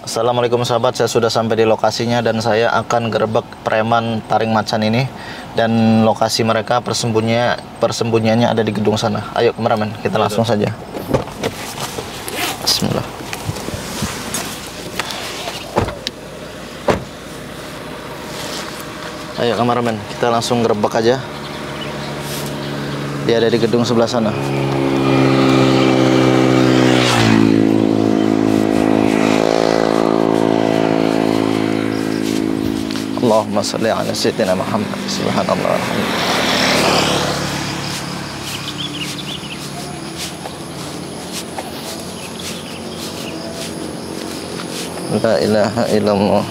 Assalamualaikum sahabat, saya sudah sampai di lokasinya dan saya akan gerebek preman taring macan ini. Dan lokasi mereka persembunyiannya ada di gedung sana. Ayo kameramen, kita langsung saja. Bismillah. Ayo kameramen, kita langsung gerebek aja. Dia ada di gedung sebelah sana. Allahumma salli ala sayyidina Muhammad. Subhanallah. La ilaha illallah.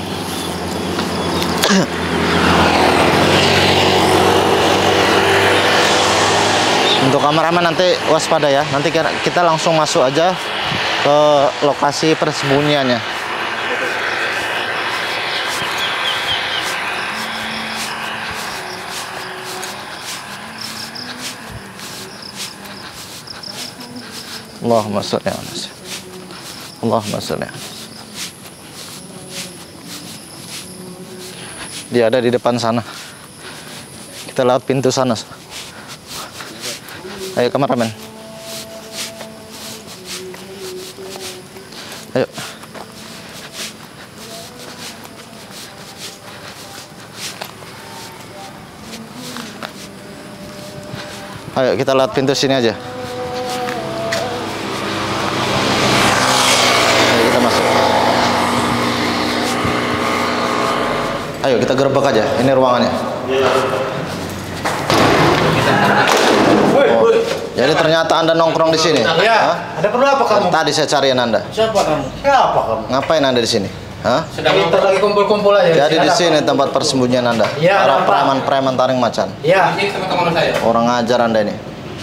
Untuk kameramen nanti waspada ya. Nanti kita langsung masuk aja ke lokasi persembunyiannya. Allahumma sholli ala sayyidina. Allahumma sholli ala sayyidina. Dia ada di depan sana. Kita lewat pintu sana. Ayo kameramen. Ayo. Ayo kita lewat pintu sini aja. Ayo kita gerebek aja, ini ruangannya. Oh, jadi ternyata Anda nongkrong di sini? Ya. Ada perlu apa kamu? Tadi saya cariin Anda. Siapa kamu? Siapa kamu? Ngapain Anda di sini? Hah? Sedang kita lagi kumpul-kumpul aja. Jadi di sini tempat persembunyian Anda. Ya, para preman-preman taring macan. Ya. Ini teman-teman saya. Orang ngajar Anda ini.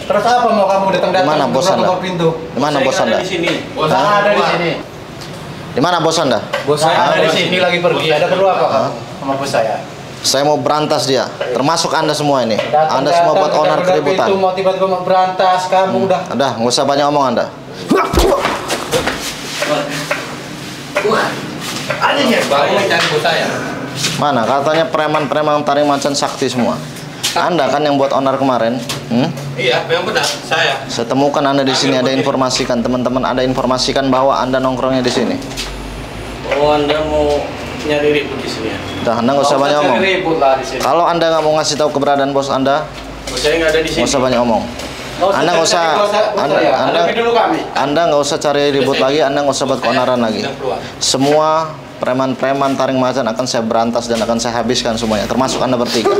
Terus apa mau kamu datang-datang? Di mana bos Anda? Pintu. Di mana bos Anda? Di sini. Bos ada di sini. Di mana bos Anda? Bos saya ada di sini lagi pergi. Ada perlu apa kamu sama bos saya? Saya mau berantas dia, termasuk Anda semua ini. Anda semua buat owner keributan. Itu mau tiba-tiba mau berantas, kamu udah. Udah, nggak usah banyak omong Anda. Ada nih. Baru mencari bos saya. Mana? Katanya preman-preman taring macan sakti semua. Anda kan yang buat owner kemarin. Iya, memang benar. Saya. Saya temukan Anda di sini, ada informasikan teman-teman, ada informasikan bahwa Anda nongkrongnya di sini. Oh, Anda mau nyari ribut di sini ya? Dah, Anda nggak usah banyak omong. Kalau Anda nggak mau ngasih tahu keberadaan bos Anda, Bos saya nggak ada di sini. nggak usah banyak omong. Anda nggak usah, Anda nggak usah cari ribut lagi, Anda nggak usah buat keonaran lagi. Semua preman-preman taring macan akan saya berantas dan akan saya habiskan semuanya, termasuk Anda bertiga.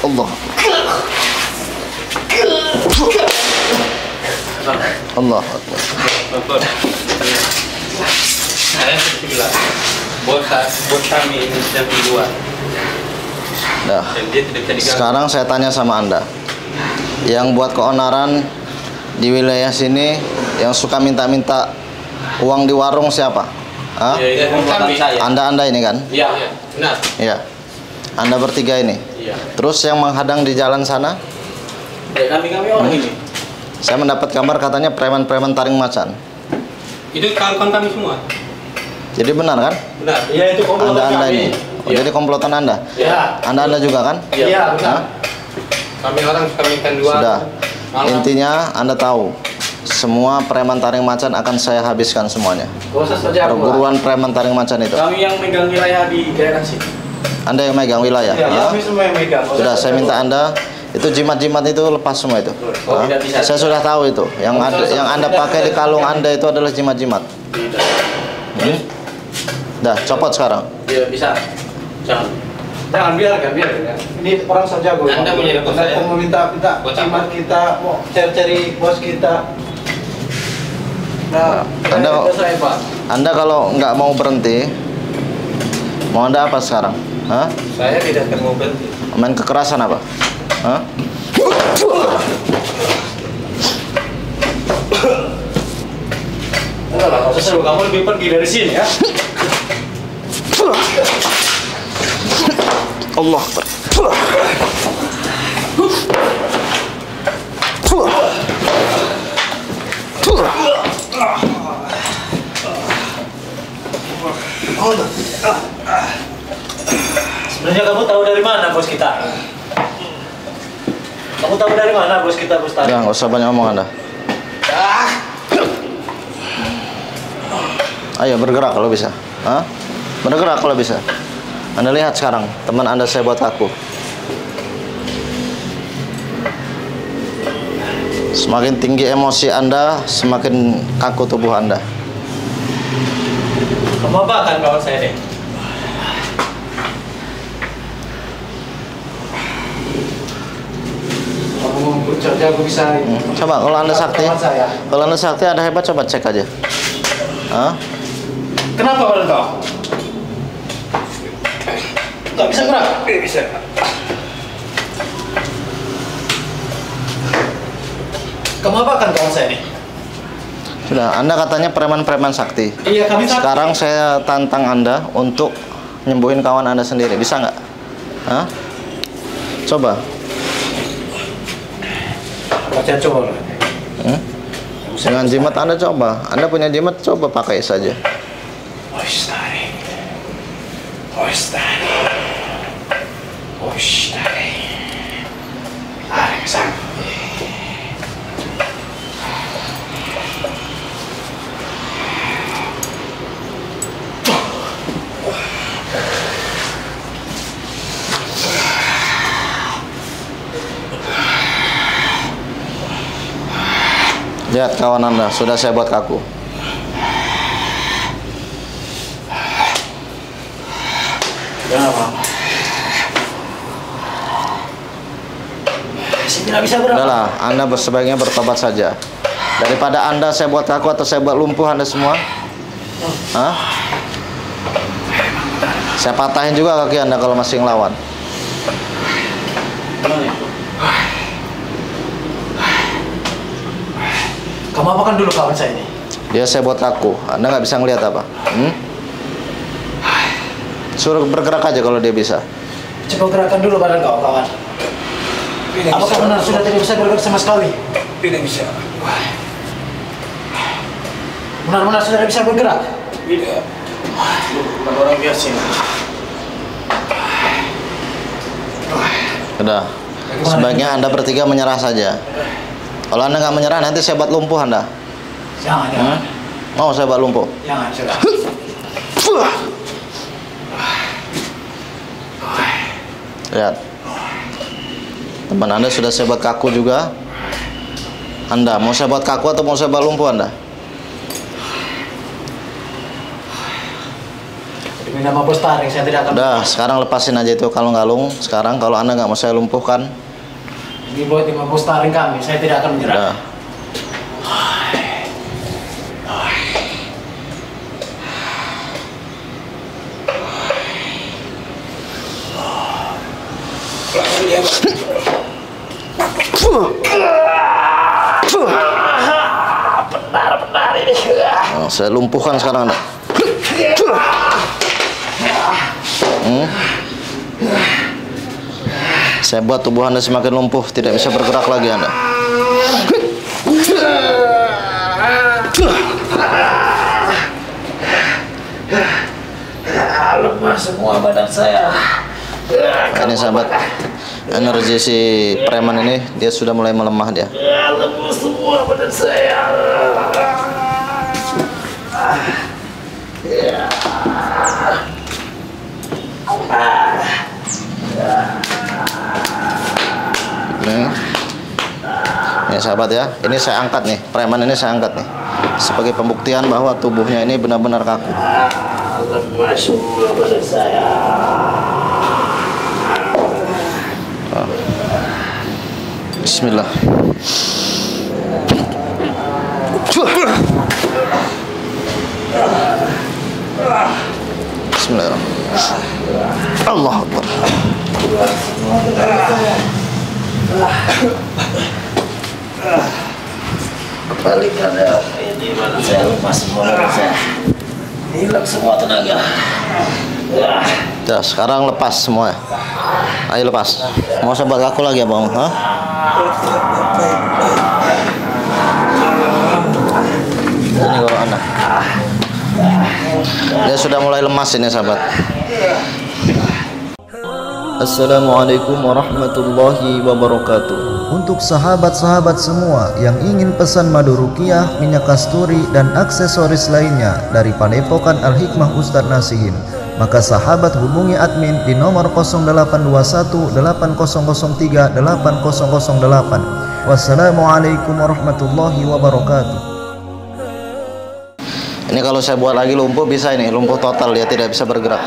Allah. Allah Akbar. Saya seperti bilang, bos kami ini sedang di luar. Dah. Dan dia tidak bisa diganggu. Sekarang saya tanya sama Anda, yang buat keonaran di wilayah sini, yang suka minta-minta uang di warung siapa? Hah? Iya, kami. Anda ini kan? Iya, benar. Iya. Anda bertiga ini. Iya. Terus yang menghadang di jalan sana? Ya, kami orang ini. Saya mendapat kabar katanya preman-preman taring macan. Itu kawan-kawan kami semua. Jadi benar kan? Benar. Iya, itu komplotan Anda kami. ini. Oh, Iya. jadi komplotan Anda? Ya. Anda juga kan? Iya, benar. Hah? Kami orang suka minta dua. Sudah. Malam. Intinya Anda tahu, semua preman taring macan akan saya habiskan semuanya. Gak usah saja aku. Perguruan preman taring macan itu. Kami yang megang wilayah di daerah sini. Anda yang megang wilayah. Ya, Ya. kami semua yang megang. Sudah, saya minta Anda itu jimat-jimat itu lepas semua itu. Oh, Hah? tidak bisa. Saya sudah tahu itu. Yang Anda pakai di kalung Anda itu adalah jimat-jimat. Tidak. Dah, copot sekarang. Tidak bisa. Jangan. Jangan, biarkan. Ini orang saja gue. Anda punya bos saya? Mau minta Bos jimat apa? kita, mau cari bos kita. Nah, Anda saya Pak. Anda kalau nggak mau berhenti, mau Anda apa sekarang? Hah? Saya tidak akan mau berhenti. Main kekerasan apa? Hah? Enggak lah, nggak usah suruh kamu lebih pergi dari sini ya. Allah Akbar. Sebenarnya kamu tahu dari mana bos kita? Kamu tahu dari mana bos kita, Bos Tarik? Ya, nggak usah banyak ngomong Anda. Ayo bergerak kalau bisa. Hah? Bergerak kalau bisa. Anda lihat sekarang, teman Anda saya buat kaku. Semakin tinggi emosi Anda, semakin kaku tubuh Anda. Kamu apa kan kawan saya deh? Kamu jago bisa. Coba kalau Anda sakti, kalau Anda sakti ada hebat, coba cek aja. Hah? Kenapa kalau kau? Gak bisa gerak? Bisa. Kamu apa kan kawan saya nih? Sudah, Anda katanya preman-preman sakti. Iya, kami sakti. Sekarang saya tantang Anda untuk nyembuhin kawan Anda sendiri. Bisa nggak? Hah? Coba. Baca coba. Dengan jimat Anda coba. Anda punya jimat, coba pakai saja. Lihat kawan Anda, sudah saya buat kaku. Kenapa? Saya tidak bisa gerak. Udahlah, Anda sebaiknya bertobat saja. Daripada Anda saya buat kaku atau saya buat lumpuh Anda semua. Hah? Saya patahin juga kaki Anda kalau masih ngelawan. Kamu apakan dulu kawan saya ini? Dia saya buat kaku. Anda nggak bisa ngelihat apa? Suruh bergerak aja kalau dia bisa. Coba gerakan dulu badan kau kawan. Apakah benar sudah tidak bisa bergerak sama sekali? Tidak bisa. Benar-benar sudah tidak bisa bergerak? Tidak. Bukan orang biasa. Udah. Sebaiknya Anda bertiga menyerah saja. Kalau Anda nggak menyerah, nanti saya buat lumpuh Anda. Jangan. Mau saya buat lumpuh? Jangan, sudah. Lihat. Teman Anda sudah saya buat kaku juga. Anda mau saya buat kaku atau mau saya buat lumpuh Anda? Demi nama Bos Tarik, saya tidak akan. Udah, sekarang lepasin aja itu kalung galung. Sekarang kalau Anda nggak mau saya lumpuhkan, Ini buat nama Bos Tarik kami, saya tidak akan menyerah. udah. Benar-benar ini. Oh, saya lumpuhkan sekarang Anda. Saya buat tubuh Anda semakin lumpuh, tidak bisa bergerak lagi Anda. Lemah semua badan saya. Ini sahabat, energi si preman ini dia sudah mulai melemah dia. Lemah semua badan saya. Nih sahabat ya, ini saya angkat nih, preman ini saya angkat nih, sebagai pembuktian bahwa tubuhnya ini benar-benar kaku. Lemah semua badan saya. Bismillah. Bismillah. Allah Akbar. Kembalikan ya. Ini badan saya lemah semua badan saya. Hilang semua tenaga. Ya, sekarang lepas semua. Ayo lepas. Mau saya buat kaku lagi ya bang? Hah? Ini kalau Anda. Dia sudah mulai lemas ini sahabat. Assalamualaikum warahmatullahi wabarakatuh. Untuk sahabat-sahabat semua yang ingin pesan madu ruqyah, minyak kasturi dan aksesoris lainnya dari Padepokan Al Hikmah Ustadz Nasihin, maka sahabat hubungi admin di nomor 0821 8003 8008. Wassalamualaikum warahmatullahi wabarakatuh. Ini kalau saya buat lagi lumpuh bisa ini, lumpuh total, dia tidak bisa bergerak.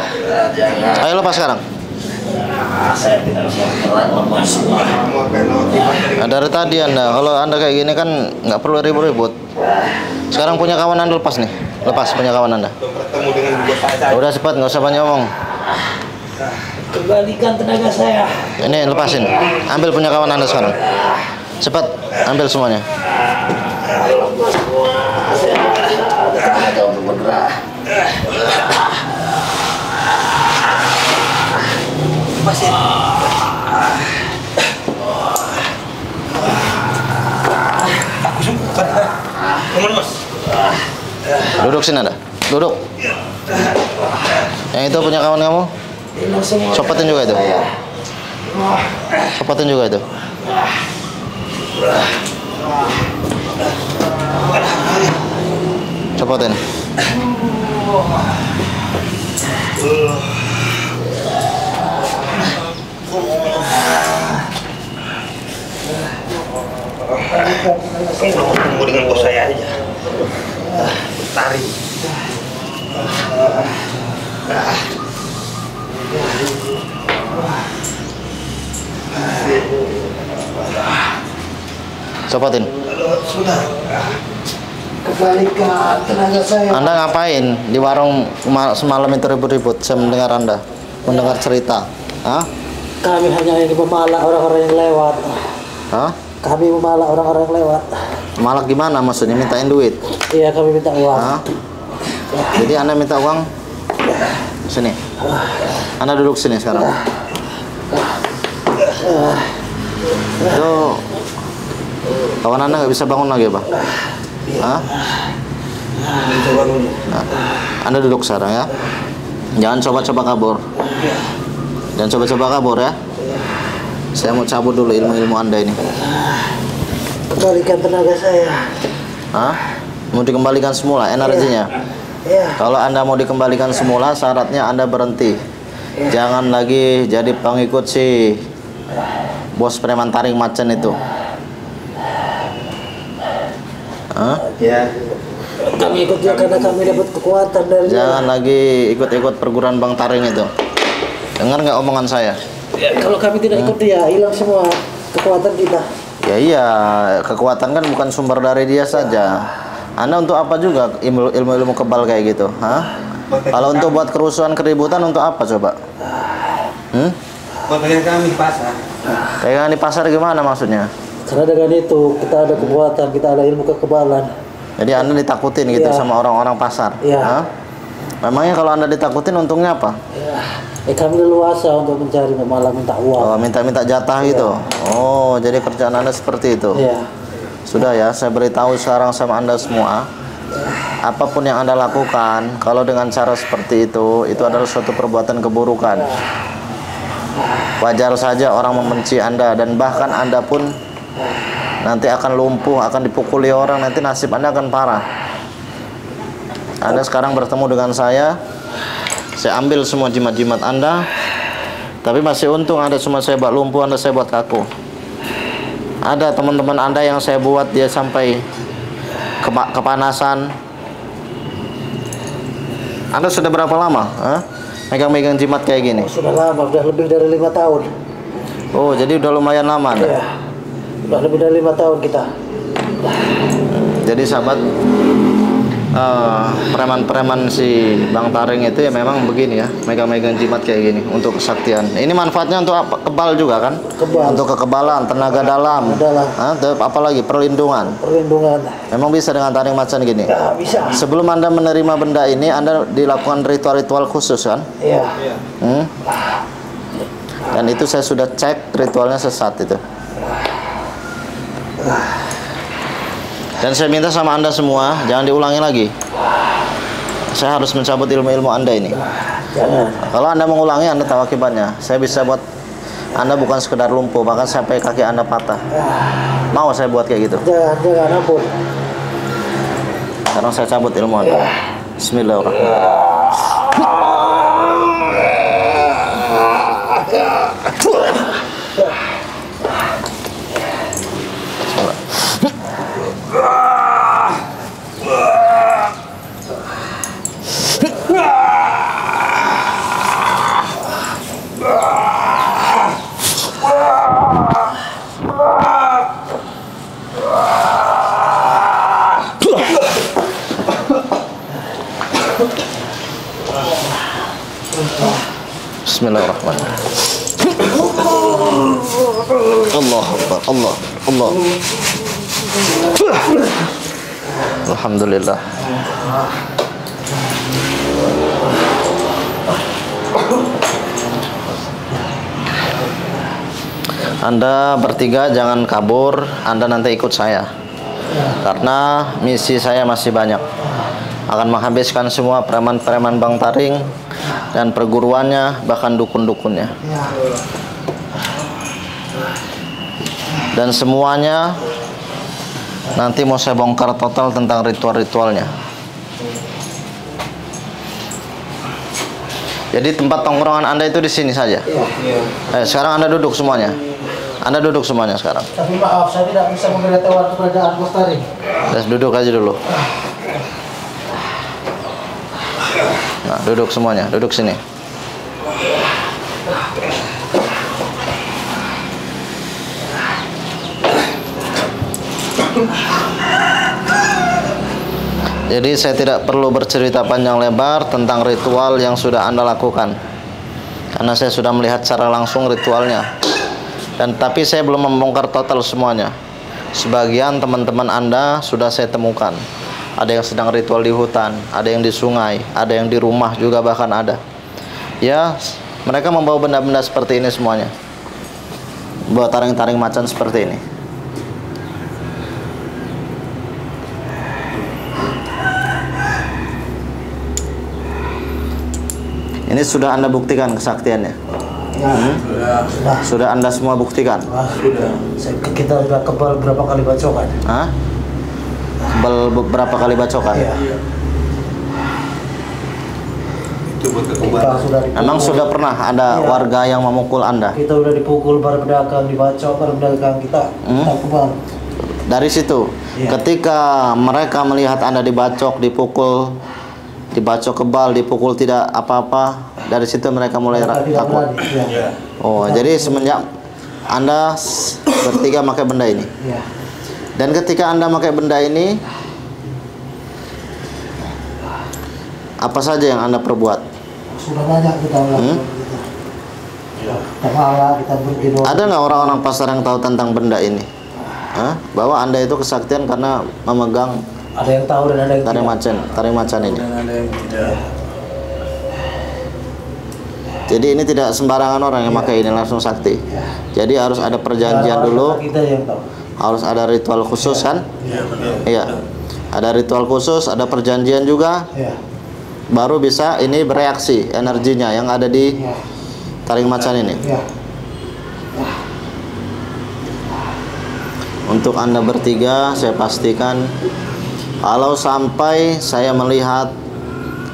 Ayo lepas sekarang. Saya tidak bisa bergerak lemas semua. Nah, dari tadi kalau anda kayak gini kan nggak perlu ribut-ribut. Sekarang punya kawan anda lepas nih, lepas punya kawan anda. Bertemu dengan bos saya. Udah cepat, nggak usah banyak ngomong. Kembalikan tenaga saya. Ini lepasin, ambil punya kawan anda sekarang. Cepat, ambil semuanya. Lemas semua. Saya ada tenaga untuk bergerak. Lepasin. Aku suka. Kamu lemas. Duduk sini anda, duduk. Yang itu punya kawan kamu, Hilang semua. copotin juga itu. Copotin juga itu. Copotin. Ketemu dengan bos saya aja. Tarik. Copotin. Sudah. Kembalikan tenaga saya. Anda ngapain di warung semalam itu ribut-ribut? Saya mendengar anda mendengar cerita. Hah? Kami hanya ingin memalak orang-orang yang lewat. Hah? Kami memalak orang-orang yang lewat. Malak gimana maksudnya? Mintain duit? Iya, kami minta uang. Hah? Jadi anda minta uang? Sini. Anda duduk sini sekarang. Itu kawan anda nggak bisa bangun lagi, Pak? Hah? Nah, anda duduk sekarang ya. Jangan coba-coba kabur. Jangan coba-coba kabur ya. Saya mau cabut dulu ilmu-ilmu anda ini. Kembalikan tenaga saya. Hah? Mau dikembalikan semula energinya? Iya. Kalau anda mau dikembalikan semula, syaratnya anda berhenti. Jangan lagi jadi pengikut si bos preman taring macan itu. Hah? Ya. Kami ikut dia karena kami dapat kekuatan dari dia. Jangan lagi ikut-ikut perguruan bang taring itu. Dengar nggak omongan saya? Ya, kalau kami tidak ikut dia, hilang semua kekuatan kita. Ya iya, kekuatan kan bukan sumber dari dia saja. Anda untuk apa juga ilmu-ilmu kebal kayak gitu? Hah? Kalau untuk buat kerusuhan keributan untuk apa coba? Buat bagian kami di pasar. Kayak di pasar gimana maksudnya? Karena dengan itu kita ada kekuatan, kita ada ilmu kekebalan. Jadi Anda ditakutin gitu Iya. sama orang-orang pasar? Iya. Hah? Memangnya kalau Anda ditakutin untungnya apa? Ya, kami leluasa untuk mencari malah minta uang. Oh, minta-minta jatah gitu? Oh, jadi kerjaan Anda seperti itu? Iya. Sudah ya, saya beritahu sekarang sama Anda semua. Apapun yang Anda lakukan, kalau dengan cara seperti itu adalah suatu perbuatan keburukan. Wajar saja orang membenci Anda, dan bahkan Anda pun nanti akan lumpuh, akan dipukuli orang, nanti nasib Anda akan parah. Anda sekarang bertemu dengan saya ambil semua jimat-jimat Anda, tapi masih untung ada cuma saya buat lumpuh, Anda saya buat kaku. Ada teman-teman Anda yang saya buat dia sampai kepanasan. Anda sudah berapa lama? Hah? Megang-megang jimat kayak gini? Sudah lama, sudah lebih dari 5 tahun. Oh, jadi udah lumayan lama Anda? Iya. Sudah lebih dari 5 tahun kita. Jadi sahabat, preman-preman si Bang Taring itu ya memang begini ya, megang-megang jimat kayak gini untuk kesaktian. Ini manfaatnya untuk apa? Kebal juga kan? Kebal. Untuk kekebalan, tenaga dalam. Apalagi perlindungan. Perlindungan. Memang bisa dengan taring macan gini. Ya, bisa. Sebelum Anda menerima benda ini, Anda dilakukan ritual-ritual khusus kan? Iya. Dan itu saya sudah cek ritualnya sesat itu. Dan saya minta sama Anda semua jangan diulangi lagi. Saya harus mencabut ilmu-ilmu Anda ini. Jangan. Kalau Anda mengulangi, Anda tahu akibatnya. Saya bisa buat Anda bukan sekedar lumpuh, bahkan sampai kaki Anda patah. Mau saya buat kayak gitu? Jangan ampun. Sekarang saya cabut ilmu Anda. Bismillahirrahmanirrahim. Bismillahirrahmanirrahim. Allah Akbar, Allah, Allah. Alhamdulillah. Anda bertiga jangan kabur, Anda nanti ikut saya. Karena misi saya masih banyak. Akan menghabiskan semua preman-preman Bang Taring dan perguruannya, bahkan dukun-dukunnya. Dan semuanya nanti mau saya bongkar total tentang ritual-ritualnya. Jadi tempat tongkrongan Anda itu di sini saja. Sekarang Anda duduk semuanya. Anda duduk semuanya sekarang. Tapi maaf, saya tidak bisa memberitahu keberadaan Bos Taring. Duduk aja dulu. Nah, duduk semuanya, duduk sini. Jadi saya tidak perlu bercerita panjang lebar tentang ritual yang sudah Anda lakukan, karena saya sudah melihat secara langsung ritualnya. Dan tapi saya belum membongkar total semuanya. Sebagian teman-teman Anda sudah saya temukan. Ada yang sedang ritual di hutan, ada yang di sungai, ada yang di rumah juga bahkan ada. Ya, mereka membawa benda-benda seperti ini semuanya. Bawa taring-taring macan seperti ini. Ini sudah Anda buktikan kesaktiannya. Sudah Anda semua buktikan. Sudah. Kita sudah kebal berapa kali bacokan? Hah? Kebal berapa kali bacokan? Iya. Kita sudah dipukul. Emang sudah pernah ada warga yang memukul Anda? Kita sudah dipukul para pedagang, dibacok para pedagang kita. Kita kebal. Dari situ, ketika mereka melihat Anda dibacok, dipukul, dibacok kebal, dipukul tidak apa-apa, dari situ mereka mulai takut. Oh, jadi semenjak Anda bertiga pakai benda ini. Dan ketika Anda pakai benda ini, apa saja yang Anda perbuat? Sudah banyak kita lakukan. Kita berdoa. Ada nggak orang-orang pasar yang tahu tentang benda ini? Bahwa Anda itu kesaktian karena memegang Ada yang tahu dan ada yang taring macan ini. Jadi ini tidak sembarangan orang yang pakai ini langsung sakti. Jadi harus ada perjanjian dulu. Kita yang tahu. Harus ada ritual khusus kan? Iya. Ada ritual khusus, ada perjanjian juga. Baru bisa ini bereaksi energinya yang ada di taring macan ini. Untuk Anda bertiga, saya pastikan kalau sampai saya melihat,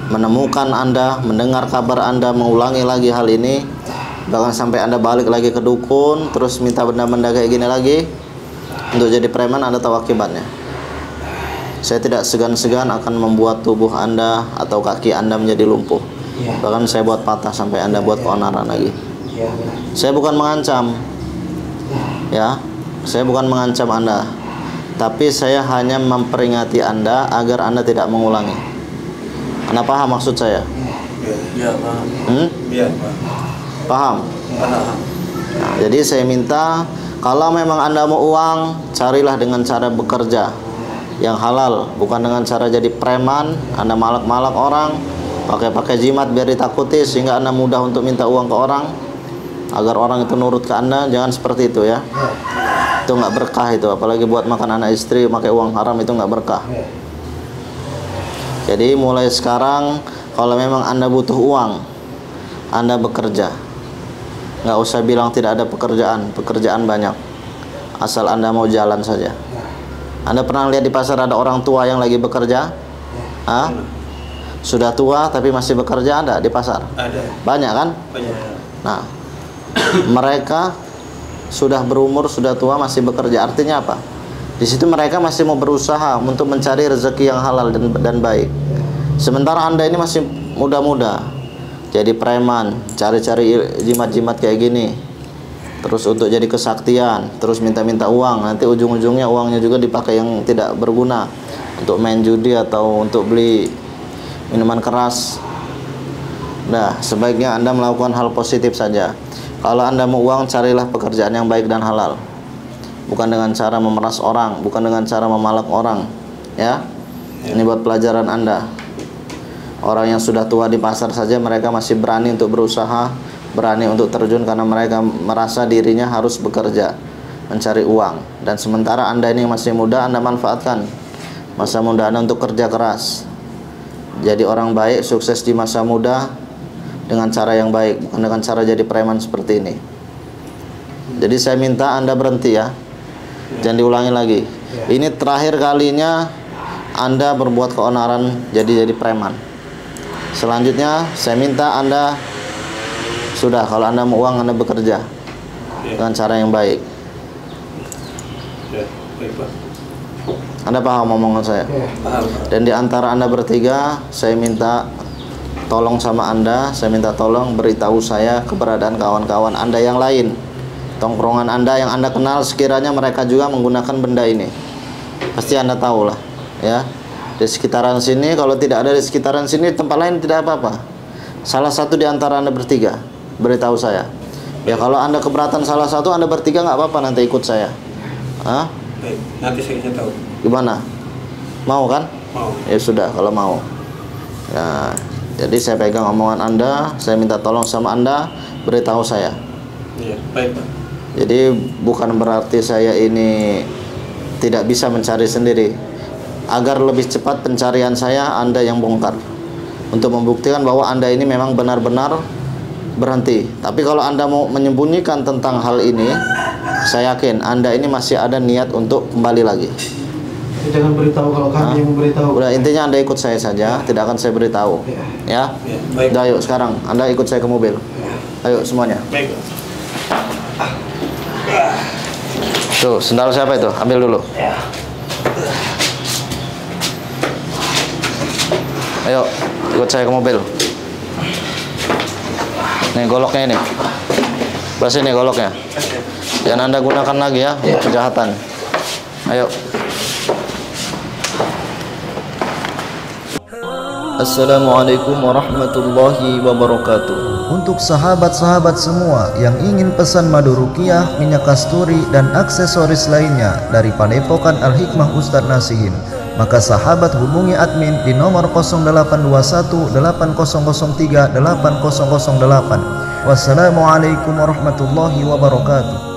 menemukan Anda, mendengar kabar Anda mengulangi lagi hal ini, bahkan sampai Anda balik lagi ke dukun, terus minta benda-benda kayak gini lagi, untuk jadi preman, Anda tahu akibatnya. Saya tidak segan-segan akan membuat tubuh Anda atau kaki Anda menjadi lumpuh. Bahkan saya buat patah sampai Anda buat keonaran lagi. Saya bukan mengancam, ya, saya bukan mengancam Anda, tapi saya hanya memperingati Anda agar Anda tidak mengulangi. Anda paham maksud saya? Iya, paham. Paham? Nah, jadi saya minta, kalau memang Anda mau uang, carilah dengan cara bekerja yang halal, bukan dengan cara jadi preman. Anda malak-malak orang, pakai jimat biar ditakuti sehingga Anda mudah untuk minta uang ke orang agar orang itu nurut ke Anda. Jangan seperti itu ya. Itu nggak berkah itu, apalagi buat makan anak istri pakai uang haram, itu nggak berkah. Jadi mulai sekarang kalau memang Anda butuh uang, Anda bekerja. Nggak usah bilang tidak ada pekerjaan, pekerjaan banyak. Asal Anda mau jalan saja. Anda pernah lihat di pasar ada orang tua yang lagi bekerja? Hah? Sudah tua tapi masih bekerja, ada di pasar? Ada. Banyak kan? Banyak. Nah, mereka sudah berumur, sudah tua, masih bekerja. Artinya apa? Di situ mereka masih mau berusaha untuk mencari rezeki yang halal dan baik. Sementara Anda ini masih muda-muda, jadi preman, cari-cari jimat-jimat kayak gini, terus untuk jadi kesaktian, terus minta-minta uang. Nanti ujung-ujungnya uangnya juga dipakai yang tidak berguna, untuk main judi atau untuk beli minuman keras. Nah, sebaiknya Anda melakukan hal positif saja. Kalau Anda mau uang, carilah pekerjaan yang baik dan halal. Bukan dengan cara memeras orang, bukan dengan cara memalak orang, ya. Ini buat pelajaran Anda. Orang yang sudah tua di pasar saja mereka masih berani untuk berusaha, berani untuk terjun karena mereka merasa dirinya harus bekerja, mencari uang. Dan sementara Anda ini masih muda, Anda manfaatkan masa muda Anda untuk kerja keras. Jadi orang baik, sukses di masa muda dengan cara yang baik, bukan dengan cara jadi preman seperti ini. Jadi saya minta Anda berhenti ya. Jangan diulangi lagi. Ini terakhir kalinya Anda berbuat keonaran jadi preman. Selanjutnya saya minta Anda sudah, kalau Anda mau uang, Anda bekerja dengan cara yang baik. Ya, baik Pak. Anda paham omongan saya? Paham. Dan di antara Anda bertiga, saya minta tolong sama Anda, saya minta tolong beritahu saya keberadaan kawan-kawan Anda yang lain, tongkrongan Anda yang Anda kenal, sekiranya mereka juga menggunakan benda ini. Pasti Anda tahu lah, ya. Di sekitaran sini, kalau tidak ada di sekitaran sini, tempat lain tidak apa-apa. Salah satu di antara Anda bertiga, beritahu saya. Ya, kalau Anda keberatan salah satu, Anda bertiga nggak apa-apa, nanti ikut saya. Hah? Baik, nanti saya tahu. Gimana? Mau kan? Mau. Ya sudah, kalau mau. Ya, jadi saya pegang omongan Anda, saya minta tolong sama Anda, beritahu saya. Iya, baik Pak. Jadi bukan berarti saya ini tidak bisa mencari sendiri. Agar lebih cepat pencarian saya, Anda yang bongkar. Untuk membuktikan bahwa Anda ini memang benar-benar berhenti. Tapi kalau Anda mau menyembunyikan tentang hal ini, saya yakin Anda ini masih ada niat untuk kembali lagi. Jangan beritahu kalau kami yang memberitahu. Udah, intinya Anda ikut saya saja, tidak akan saya beritahu. Ya? Ya, baik. Udah, ayo sekarang Anda ikut saya ke mobil. Ayo semuanya. Baik. Tuh, sendal siapa itu? Ambil dulu. Ayo, ikut saya ke mobil. Nih goloknya ini. Belas ini goloknya. Jangan Anda gunakan lagi ya, kejahatan. Ayo. Assalamualaikum warahmatullahi wabarakatuh. Untuk sahabat-sahabat semua yang ingin pesan madu ruqyah, minyak kasturi, dan aksesoris lainnya dari Padepokan Al-Hikmah Ustadz Nasihin, maka sahabat hubungi admin di nomor 0821 8003 8008. Wassalamualaikum warahmatullahi wabarakatuh.